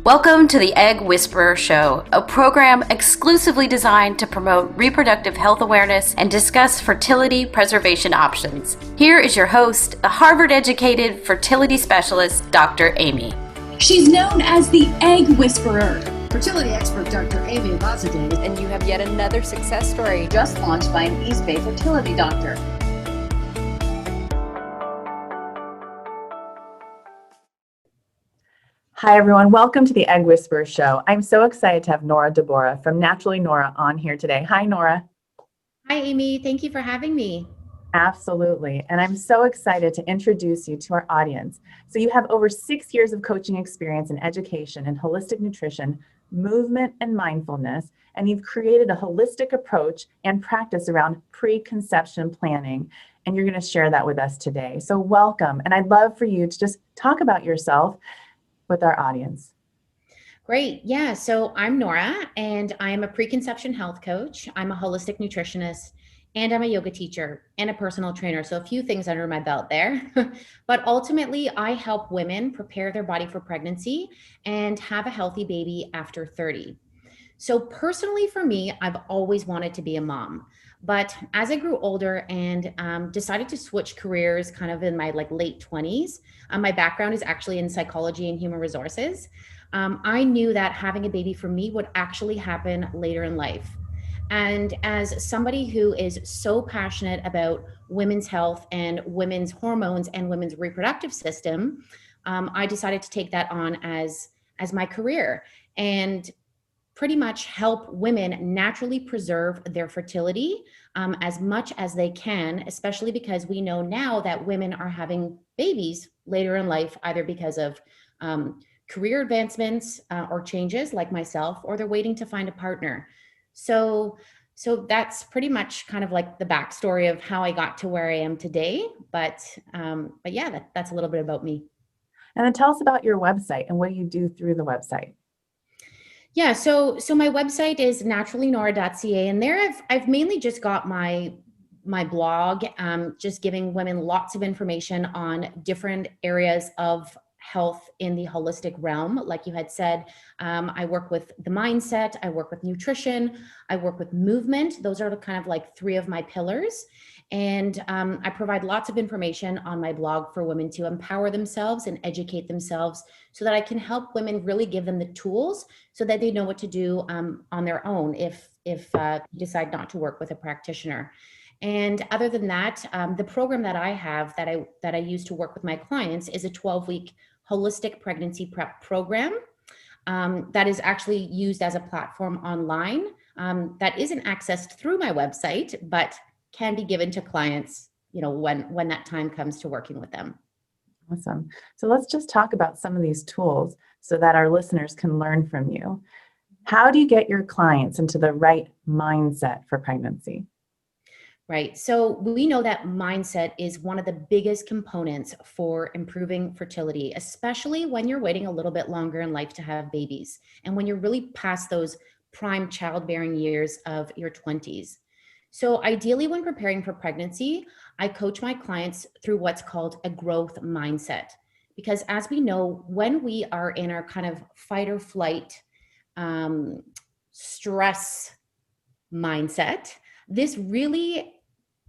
Welcome to the Egg Whisperer Show, a program exclusively designed to promote reproductive health awareness and discuss fertility preservation options. Here is your host, the Harvard-educated fertility specialist, Dr. Aimee. She's known as the Egg Whisperer. Fertility expert Dr. Aimee Bazadeh. And you have yet another success story Just launched by an East Bay fertility doctor. Hi, everyone. Welcome to the Egg Whisperer Show. I'm so excited to have Nora DeBora from Naturally Nora on here today. Hi, Nora. Hi, Aimee. Thank you for having me. Absolutely. And I'm so excited to introduce you to our audience. So you have over 6 years of coaching experience in education in holistic nutrition, movement, and mindfulness, and you've created a holistic approach and practice around preconception planning. And you're going to share that with us today. So welcome. And I'd love for you to just talk about yourself with our audience. Great. Yeah. So I'm Nora, and I am a preconception health coach. I'm a holistic nutritionist, and I'm a yoga teacher and a personal trainer. So a few things under my belt there. But ultimately, I help women prepare their body for pregnancy and have a healthy baby after 30. So personally for me, I've always wanted to be a mom. But as I grew older and decided to switch careers kind of in my late 20s, my background is actually in psychology and human resources. I knew that having a baby for me would actually happen later in life. And as somebody who is so passionate about women's health and women's hormones and women's reproductive system, I decided to take that on as my career and pretty much help women naturally preserve their fertility as much as they can, especially because we know now that women are having babies later in life, either because of career advancements or changes like myself, or they're waiting to find a partner. So that's pretty much kind of like the backstory of how I got to where I am today. But yeah, that's a little bit about me. And then tell us about your website and what do you do through the website? Yeah, so my website is naturallynora.ca, and there I've mainly just got my blog, just giving women lots of information on different areas of health in the holistic realm. Like you had said, I work with the mindset, I work with nutrition, I work with movement. Those are the kind of like three of my pillars. And I provide lots of information on my blog for women to empower themselves and educate themselves so that I can help women really give them the tools so that they know what to do on their own if you decide not to work with a practitioner. And other than that, the program that I have that I use to work with my clients is a 12-week holistic pregnancy prep program that is actually used as a platform online that isn't accessed through my website, but can be given to clients, when that time comes to working with them. Awesome. So let's just talk about some of these tools so that our listeners can learn from you. How do you get your clients into the right mindset for pregnancy? Right. So we know that mindset is one of the biggest components for improving fertility, especially when you're waiting a little bit longer in life to have babies and when you're really past those prime childbearing years of your 20s. So ideally, when preparing for pregnancy, I coach my clients through what's called a growth mindset. Because as we know, when we are in our kind of fight or flight stress mindset, this really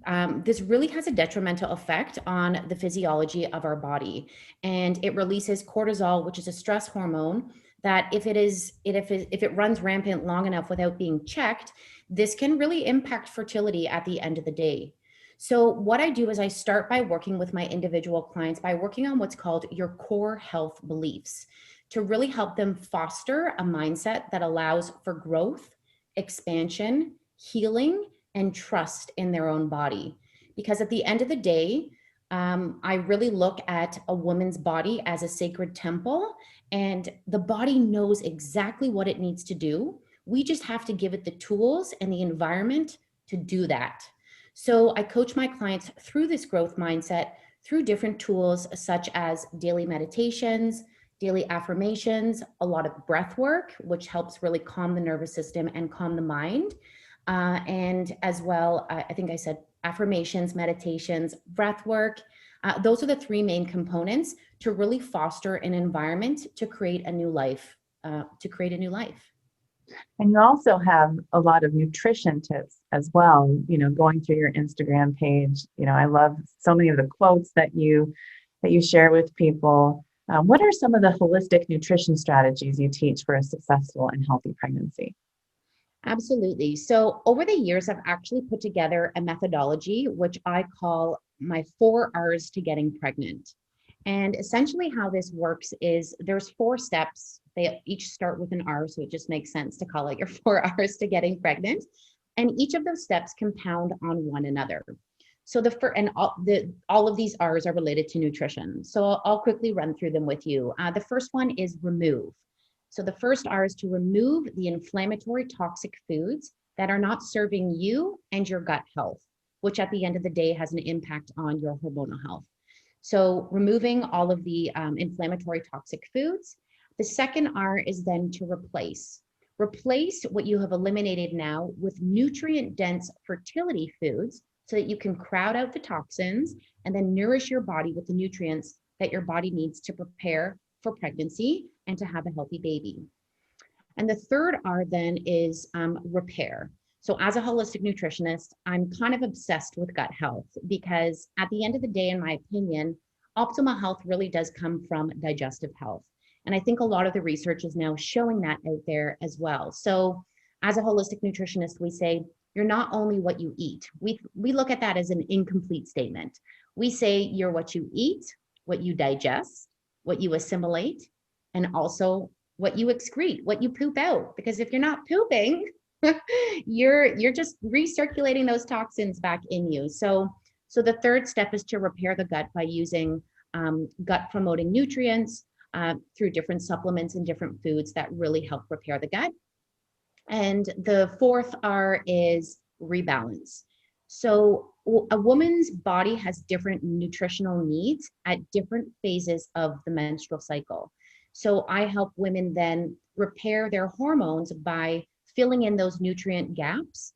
has a detrimental effect on the physiology of our body. And it releases cortisol, which is a stress hormone that if it runs rampant long enough without being checked, this can really impact fertility at the end of the day. So what I do is I start by working with my individual clients by working on what's called your core health beliefs to really help them foster a mindset that allows for growth, expansion, healing, and trust in their own body. Because at the end of the day, I really look at a woman's body as a sacred temple, and the body knows exactly what it needs to do. We just have to give it the tools and the environment to do that. So I coach my clients through this growth mindset through different tools such as daily meditations, daily affirmations, a lot of breath work, which helps really calm the nervous system and calm the mind. And as well, I think I said affirmations, meditations, breath work. Those are the three main components to really foster an environment to create a new life to create a new life. And you also have a lot of nutrition tips as well, going through your Instagram page. I love so many of the quotes that you share with people. What are some of the holistic nutrition strategies you teach for a successful and healthy pregnancy? Absolutely. So over the years, I've actually put together a methodology, which I call my 4 R's to getting pregnant. And essentially how this works is there's 4 steps. They each start with an R, so it just makes sense to call it your 4 R's to getting pregnant. And each of those steps compound on one another. So all of these R's are related to nutrition. So I'll quickly run through them with you. The first one is remove. So the first R is to remove the inflammatory toxic foods that are not serving you and your gut health, which at the end of the day has an impact on your hormonal health. So removing all of the inflammatory toxic foods. The second R is then to replace. Replace what you have eliminated now with nutrient-dense fertility foods so that you can crowd out the toxins and then nourish your body with the nutrients that your body needs to prepare for pregnancy and to have a healthy baby. And the third R then is repair. So as a holistic nutritionist, I'm kind of obsessed with gut health because at the end of the day, in my opinion, optimal health really does come from digestive health. And I think a lot of the research is now showing that out there as well. So as a holistic nutritionist, we say, you're not only what you eat. We look at that as an incomplete statement. We say you're what you eat, what you digest, what you assimilate, and also what you excrete, what you poop out. Because if you're not pooping, you're just recirculating those toxins back in you. So the third step is to repair the gut by using gut promoting nutrients through different supplements and different foods that really help repair the gut. And the fourth R is rebalance. So a woman's body has different nutritional needs at different phases of the menstrual cycle. So I help women then repair their hormones by filling in those nutrient gaps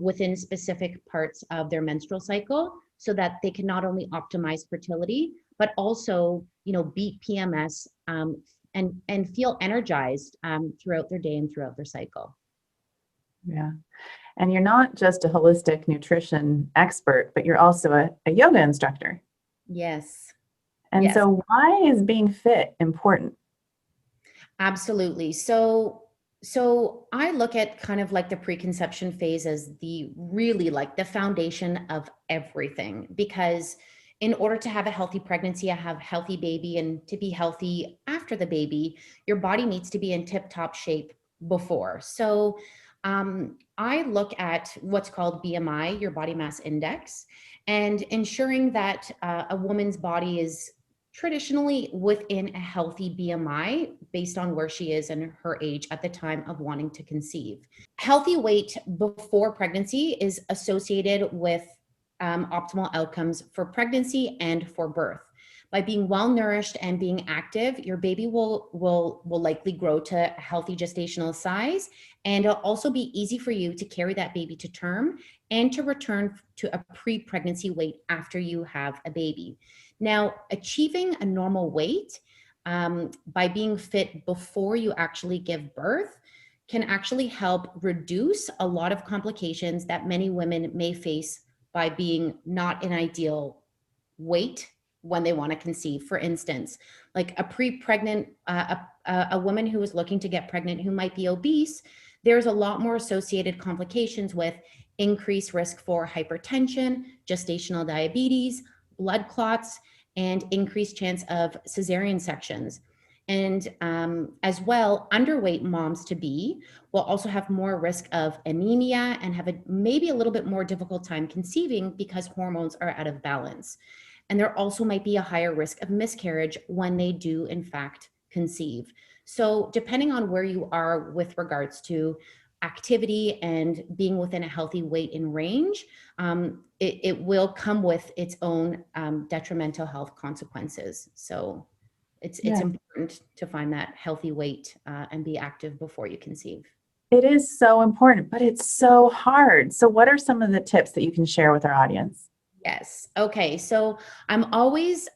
within specific parts of their menstrual cycle so that they can not only optimize fertility, but also, beat PMS and feel energized throughout their day and throughout their cycle. Yeah. And you're not just a holistic nutrition expert, but you're also a yoga instructor. Yes. And yes. So why is being fit important? Absolutely. So I look at kind of like the preconception phase as the really like the foundation of everything, because in order to have a healthy pregnancy, have a healthy baby, and to be healthy after the baby, your body needs to be in tip-top shape before. So I look at what's called BMI, your body mass index, and ensuring that a woman's body is traditionally within a healthy BMI based on where she is and her age at the time of wanting to conceive. Healthy weight before pregnancy is associated with optimal outcomes for pregnancy and for birth. By being well nourished and being active, your baby will likely grow to a healthy gestational size, and it'll also be easy for you to carry that baby to term and to return to a pre-pregnancy weight after you have a baby. Now, achieving a normal weight by being fit before you actually give birth can actually help reduce a lot of complications that many women may face by being not an ideal weight when they want to conceive. For instance, like a pre-pregnant, a woman who is looking to get pregnant who might be obese, there's a lot more associated complications with increased risk for hypertension, gestational diabetes, blood clots, and increased chance of cesarean sections. And as well, underweight moms to be will also have more risk of anemia and have maybe a little bit more difficult time conceiving because hormones are out of balance. And there also might be a higher risk of miscarriage when they do, in fact, conceive. So depending on where you are with regards to activity and being within a healthy weight and range, it will come with its own detrimental health consequences. So it's important to find that healthy weight and be active before you conceive. It is so important, but it's so hard. So what are some of the tips that you can share with our audience? Yes. Okay. So I'm always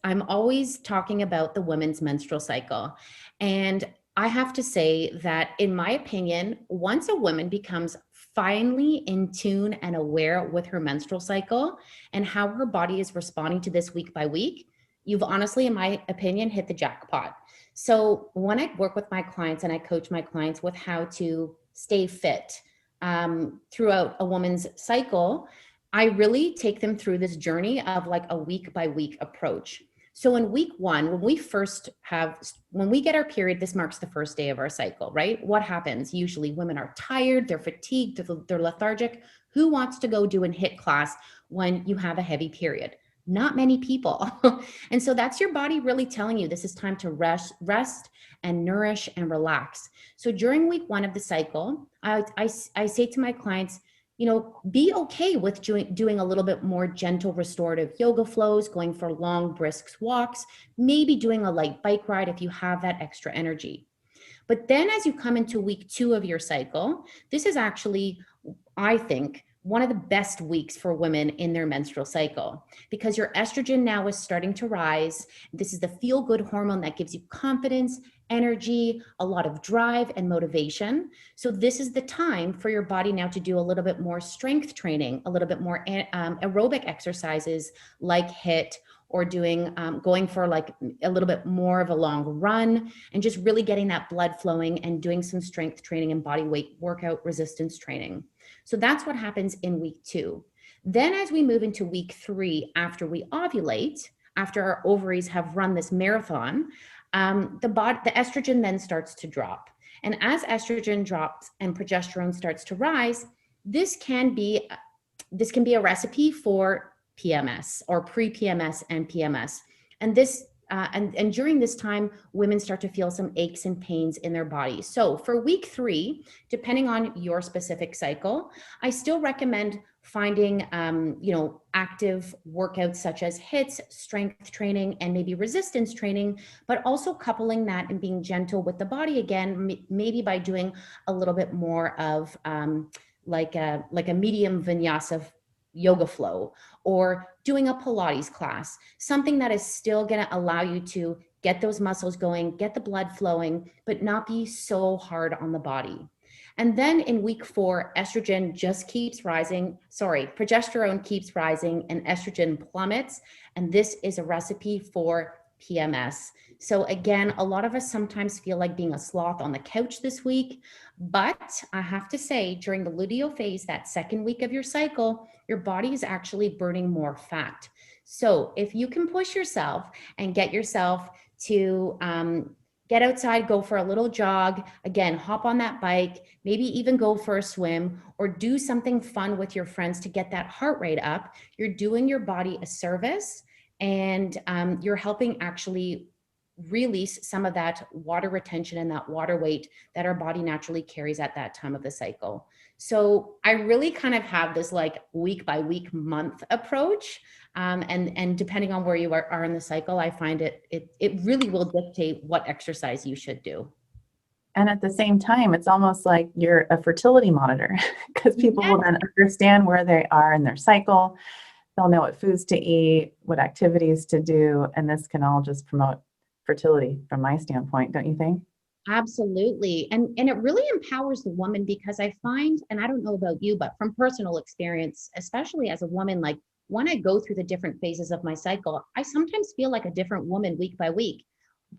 talking about the women's menstrual cycle, and I have to say that, in my opinion, once a woman becomes finally in tune and aware with her menstrual cycle and how her body is responding to this week by week, you've honestly, in my opinion, hit the jackpot. So when I work with my clients and I coach my clients with how to stay fit throughout a woman's cycle, I really take them through this journey of like a week by week approach. So in week one, when we get our period, this marks the first day of our cycle, right? What happens? Usually women are tired, they're fatigued, they're lethargic. Who wants to go do a HIIT class when you have a heavy period? Not many people. And so that's your body really telling you this is time to rest and nourish and relax. So during week one of the cycle, I say to my clients, be okay with doing a little bit more gentle restorative yoga flows, going for long, brisk walks, maybe doing a light bike ride if you have that extra energy. But then as you come into week 2 of your cycle, this is actually, I think, one of the best weeks for women in their menstrual cycle, because your estrogen now is starting to rise. This is the feel-good hormone that gives you confidence, energy, a lot of drive and motivation. So this is the time for your body now to do a little bit more strength training, a little bit more aerobic exercises like HIIT, or going for like a little bit more of a long run, and just really getting that blood flowing and doing some strength training and body weight workout resistance training. So that's what happens in week 2. Then as we move into week 3, after we ovulate, after our ovaries have run this marathon, the estrogen then starts to drop. And as estrogen drops and progesterone starts to rise, this can be a recipe for PMS, or pre-PMS and PMS. And this and during this time, women start to feel some aches and pains in their bodies. So for week 3, depending on your specific cycle, I still recommend finding, active workouts such as HIITs, strength training, and maybe resistance training, but also coupling that and being gentle with the body again, maybe by doing a little bit more of like a medium vinyasa yoga flow, or doing a Pilates class, something that is still going to allow you to get those muscles going, get the blood flowing, but not be so hard on the body. And then in week 4, progesterone keeps rising and estrogen plummets. And this is a recipe for PMS. So again, a lot of us sometimes feel like being a sloth on the couch this week, but I have to say, during the luteal phase, that second week of your cycle, your body is actually burning more fat. So if you can push yourself and get yourself to get outside, go for a little jog, again, hop on that bike, maybe even go for a swim, or do something fun with your friends to get that heart rate up, you're doing your body a service, and you're helping actually release some of that water retention and that water weight that our body naturally carries at that time of the cycle. So I really kind of have this like week by week, month approach. And depending on where you are in the cycle, I find it really will dictate what exercise you should do. And at the same time, it's almost like you're a fertility monitor, because people will then understand where they are in their cycle. They'll know what foods to eat, what activities to do, and this can all just promote fertility from my standpoint, don't you think? Absolutely. And it really empowers the woman, because I find, and I don't know about you, but from personal experience, especially as a woman, like when I go through the different phases of my cycle, I sometimes feel like a different woman week by week.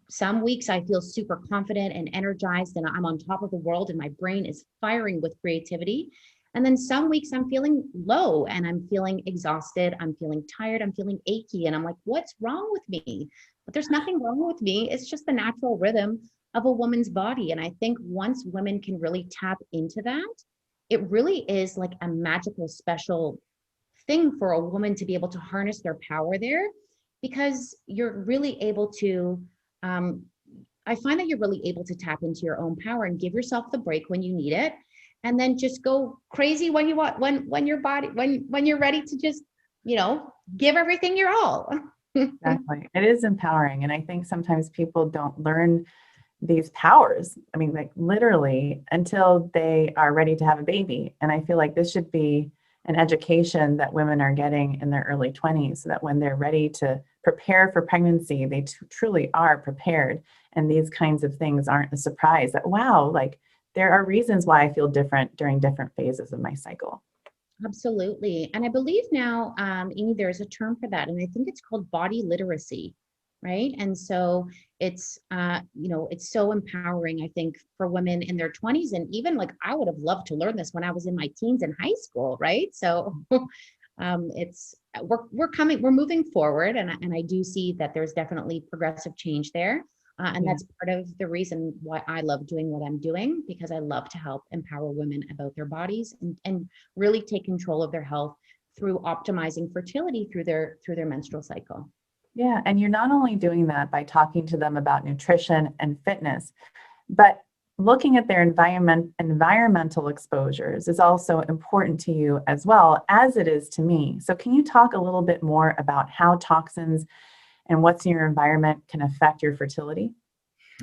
Some weeks I feel super confident and energized and I'm on top of the world and my brain is firing with creativity. And then some weeks I'm feeling low and I'm feeling exhausted. I'm feeling tired. I'm feeling achy. And I'm like, what's wrong with me? But there's nothing wrong with me. It's just the natural rhythm of a woman's body. And I think once women can really tap into that, it really is like a magical, special thing for a woman to be able to harness their power there, because you're really able to, I find that you're really able to tap into your own power and give yourself the break when you need it. And then just go crazy when you want, when your body, when you're ready to just, give everything your all. Exactly. It is empowering. And I think sometimes people don't learn these powers. I mean, like literally until they are ready to have a baby. And I feel like this should be an education that women are getting in their early 20s, so that when they're ready to prepare for pregnancy, they truly are prepared. And these kinds of things aren't a surprise that, wow, like there are reasons why I feel different during different phases of my cycle. Absolutely. And I believe now, Aimee, there's a term for that, and I think it's called body literacy, right? And so it's, it's so empowering, I think, for women in their 20s. And even like, I would have loved to learn this when I was in my teens in high school, right? So we're moving forward. And I do see that there's definitely progressive change there. And that's part of the reason why I love doing what I'm doing, because I love to help empower women about their bodies and really take control of their health through optimizing fertility through their menstrual cycle. Yeah, and you're not only doing that by talking to them about nutrition and fitness, but looking at their environmental exposures is also important to you as well as it is to me. So can you talk a little bit more about how toxins and what's in your environment can affect your fertility?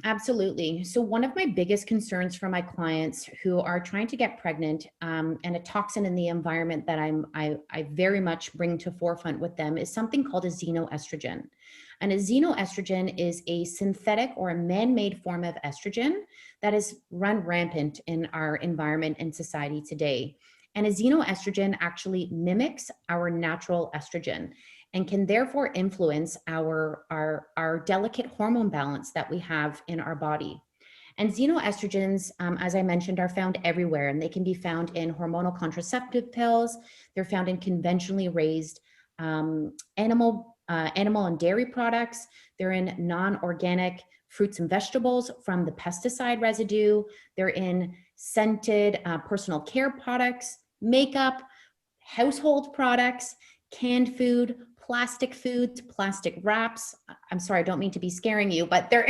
Absolutely. So one of my biggest concerns for my clients who are trying to get pregnant, and a toxin in the environment that I very much bring to forefront with them is something called a xenoestrogen. And a xenoestrogen is a synthetic or a man-made form of estrogen that is run rampant in our environment and society today. And a xenoestrogen actually mimics our natural estrogen and can therefore influence our delicate hormone balance that we have in our body. And xenoestrogens, as I mentioned, are found everywhere, and they can be found in hormonal contraceptive pills. They're found in conventionally raised animal and dairy products. They're in non-organic fruits and vegetables from the pesticide residue. They're in scented personal care products, makeup, household products, canned food, plastic foods, plastic wraps. I'm sorry, I don't mean to be scaring you, but they're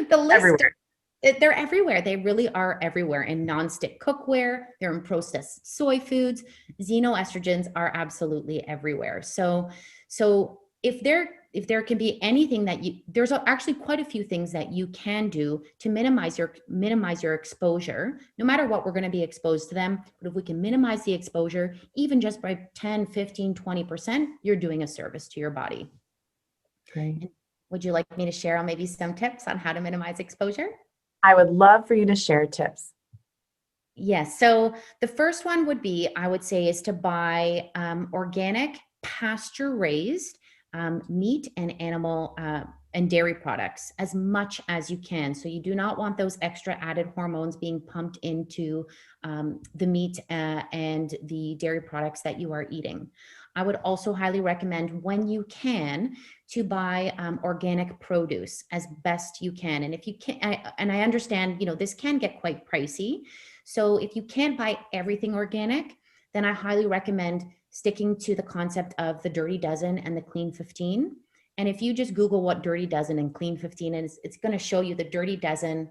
the list. Everywhere. They're everywhere. They really are everywhere. In nonstick cookware, they're in processed soy foods. Xenoestrogens are absolutely everywhere. So if there can be anything that there's actually quite a few things that you can do to minimize your exposure, no matter what we're going to be exposed to them. But if we can minimize the exposure, even just by 10, 15, 20%, you're doing a service to your body. Great. Would you like me to share maybe some tips on how to minimize exposure? I would love for you to share tips. Yes. So the first one would be, I would say, is to buy organic, pasture-raised meat and animal and dairy products as much as you can. So you do not want those extra added hormones being pumped into the meat and the dairy products that you are eating. I would also highly recommend, when you can, to buy organic produce as best you can. And if you can, and I understand, this can get quite pricey. So if you can't buy everything organic, then I highly recommend sticking to the concept of the Dirty Dozen and the Clean 15. And if you just Google what Dirty Dozen and Clean 15 is, it's going to show you the Dirty Dozen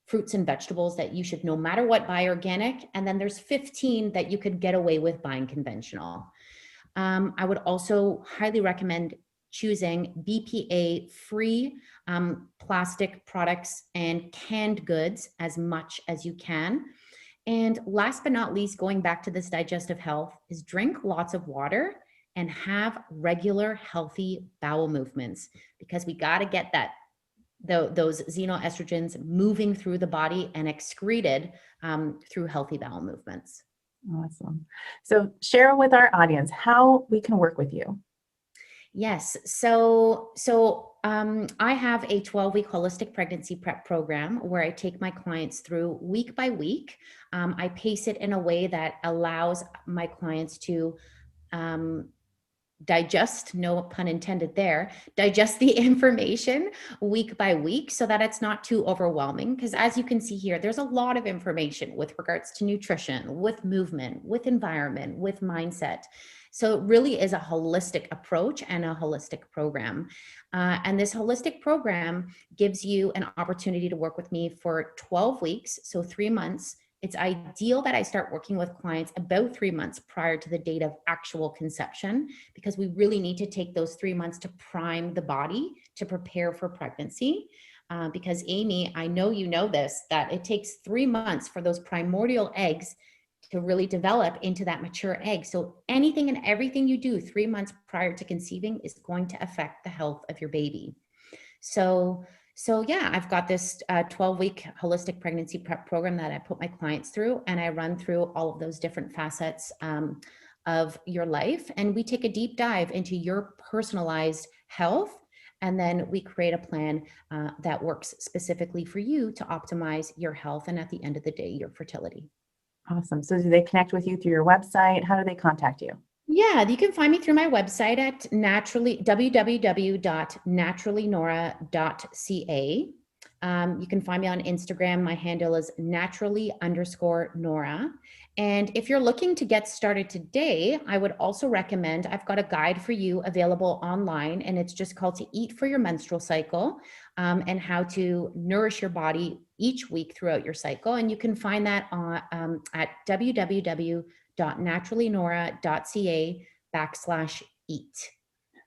fruits and vegetables that you should no matter what buy organic. And then there's 15 that you could get away with buying conventional. I would also highly recommend choosing BPA-free plastic products and canned goods as much as you can. And last but not least, going back to this digestive health, is drink lots of water and have regular healthy bowel movements, because we got to get those xenoestrogens moving through the body and excreted through healthy bowel movements. Awesome. So share with our audience how we can work with you. Yes. So I have a 12-week holistic pregnancy prep program where I take my clients through week by week. I pace it in a way that allows my clients to digest, no pun intended there, digest the information week by week so that it's not too overwhelming. Because as you can see here, there's a lot of information with regards to nutrition, with movement, with environment, with mindset. So it really is a holistic approach and a holistic program. And this holistic program gives you an opportunity to work with me for 12 weeks, so 3 months. It's ideal that I start working with clients about 3 months prior to the date of actual conception, because we really need to take those 3 months to prime the body to prepare for pregnancy. Because Aimee, I know you know this, that it takes 3 months for those primordial eggs to really develop into that mature egg. So anything and everything you do 3 months prior to conceiving is going to affect the health of your baby. So yeah, I've got this 12-week holistic pregnancy prep program that I put my clients through, and I run through all of those different facets of your life. And we take a deep dive into your personalized health. And then we create a plan that works specifically for you to optimize your health. And at the end of the day, your fertility. Awesome. So do they connect with you through your website? How do they contact you? Yeah, you can find me through my website at www.naturallynora.ca. You can find me on Instagram. My handle is naturally_Nora. And if you're looking to get started today, I would also recommend, I've got a guide for you available online, and it's just called To Eat for Your Menstrual Cycle, and how to nourish your body each week throughout your cycle. And you can find that on, at www.naturallynora.ca/eat.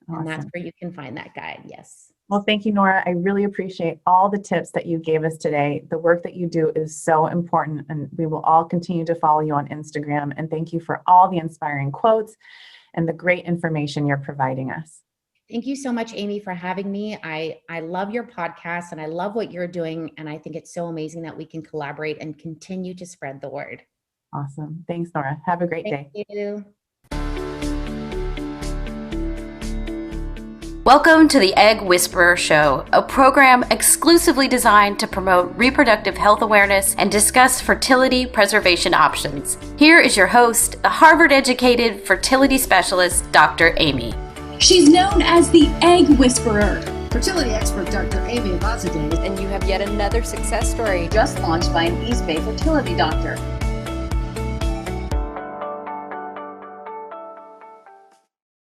And that's Awesome. where you can find that guide. Yes. Well, thank you, Nora. I really appreciate all the tips that you gave us today. The work that you do is so important, and we will all continue to follow you on Instagram. And thank you for all the inspiring quotes and the great information you're providing us. Thank you so much, Aimee, for having me. I love your podcast and I love what you're doing. And I think it's so amazing that we can collaborate and continue to spread the word. Awesome. Thanks, Nora. Have a great day. Thank you. Welcome to the Egg Whisperer Show, a program exclusively designed to promote reproductive health awareness and discuss fertility preservation options. Here is your host, the Harvard-educated fertility specialist, Dr. Aimee. She's known as the Egg Whisperer. Fertility expert Dr. Aimee, And you have yet another success story just launched by an East Bay fertility doctor.